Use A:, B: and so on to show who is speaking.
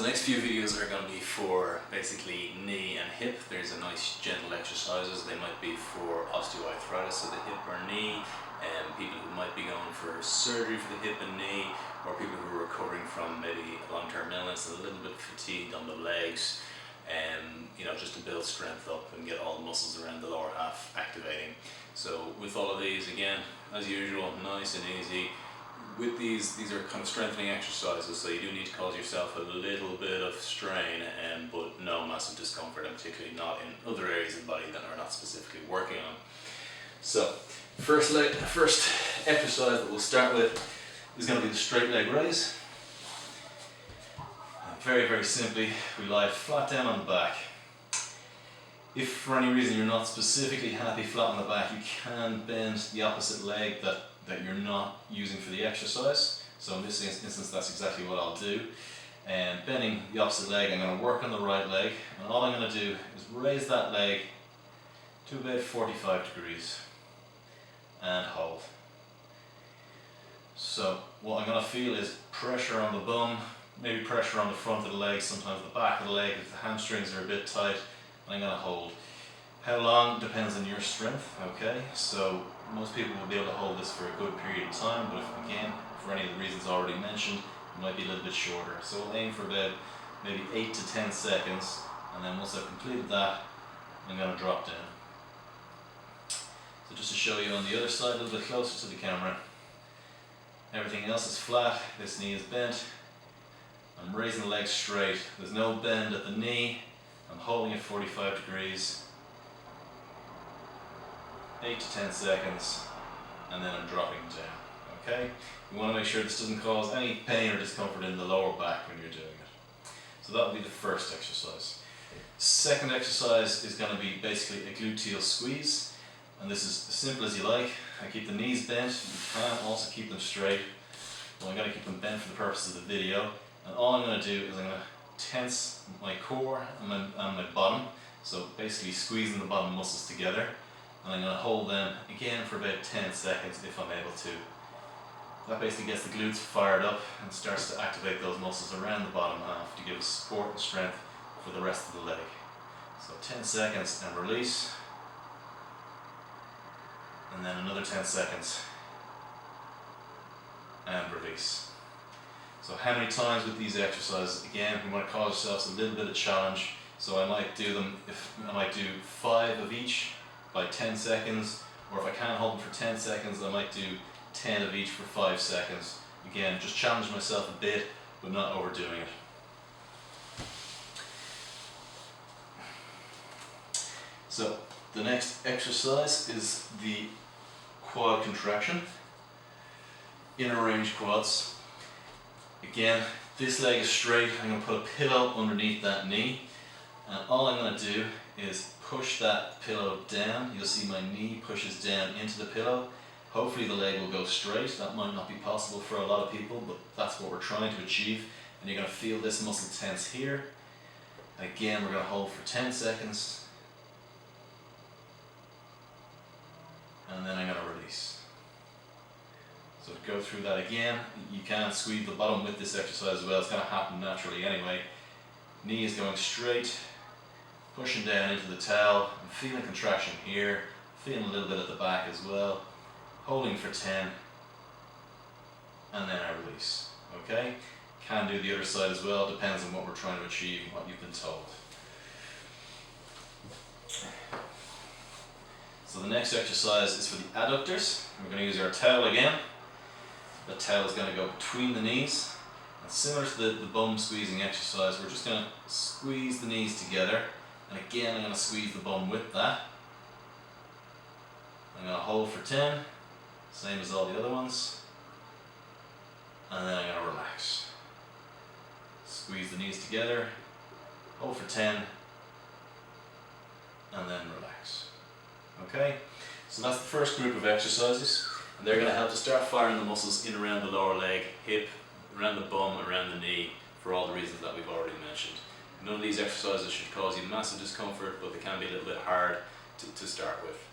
A: The next few videos are going to be for basically knee and hip. There's a nice gentle exercises. They might be for osteoarthritis of the hip or knee, and people who might be going for surgery for the hip and knee, or people who are recovering from maybe long-term illness and a little bit fatigued on the legs, and just to build strength up and get all the muscles around the lower half activating. So with all of these, again, as usual, nice and easy. With these are kind of strengthening exercises, so you do need to cause yourself a little bit of strain, but no massive discomfort, and particularly not in other areas of the body that are not specifically working on. So first exercise that we'll start with is going to be the straight leg raise. Very, very simply, we lie flat down on the back. If for any reason you're not specifically happy flat on the back, you can bend the opposite leg that you're not using for the exercise. So in this instance, that's exactly what I'll do. And bending the opposite leg, I'm going to work on the right leg, and all I'm going to do is raise that leg to about 45 degrees and hold. So what I'm going to feel is pressure on the bum, maybe pressure on the front of the leg, sometimes the back of the leg if the hamstrings are a bit tight, and I'm going to hold. How long depends on your strength, okay? So most people will be able to hold this for a good period of time, but again, for any of the reasons already mentioned, it might be a little bit shorter. So we'll aim for about maybe 8 to 10 seconds, and then once I've completed that, I'm going to drop down. So just to show you on the other side, a little bit closer to the camera, everything else is flat, this knee is bent, I'm raising the leg straight, there's no bend at the knee, I'm holding at 45 degrees, 8 to 10 seconds, and then I'm dropping down, okay? You want to make sure this doesn't cause any pain or discomfort in the lower back when you're doing it. So that will be the first exercise. Second exercise is going to be basically a gluteal squeeze, and this is as simple as you like. I keep the knees bent, you can also keep them straight. Well, I'm going to keep them bent for the purpose of the video, and all I'm going to do is I'm going to tense my core and my bottom, so basically squeezing the bottom muscles together. And I'm going to hold them again for about 10 seconds if I'm able to. That basically gets the glutes fired up and starts to activate those muscles around the bottom half to give us support and strength for the rest of the leg. So 10 seconds and release. And then another 10 seconds and release. So how many times with these exercises? Again, we want to cause ourselves a little bit of challenge. So I might do 5 of each by 10 seconds, or if I can't hold them for 10 seconds, I might do 10 of each for 5 seconds. Again, just challenge myself a bit, but not overdoing it. So the next exercise is the quad contraction, inner range quads. Again, this leg is straight, I'm going to put a pillow underneath that knee, and all I'm going to do is push that pillow down. You'll see my knee pushes down into the pillow. Hopefully the leg will go straight. That might not be possible for a lot of people, but that's what we're trying to achieve. And you're going to feel this muscle tense here. Again, we're going to hold for 10 seconds. And then I'm going to release. So to go through that again, you can squeeze the bottom with this exercise as well. It's going to happen naturally anyway. Knee is going straight, pushing down into the towel. I'm feeling contraction here, feeling a little bit at the back as well. Holding for 10, and then I release. Okay? Can do the other side as well, depends on what we're trying to achieve and what you've been told. So the next exercise is for the adductors. We're going to use our towel again. The towel is going to go between the knees. And similar to the bum squeezing exercise, we're just going to squeeze the knees together. And again, I'm going to squeeze the bum with that. I'm going to hold for 10, same as all the other ones. And then I'm going to relax. Squeeze the knees together, hold for 10, and then relax. Okay? So that's the first group of exercises. And they're going to help to start firing the muscles in around the lower leg, hip, around the bum, around the knee, for all the reasons that we've already mentioned. None of these exercises should cause you massive discomfort, but they can be a little bit hard to start with.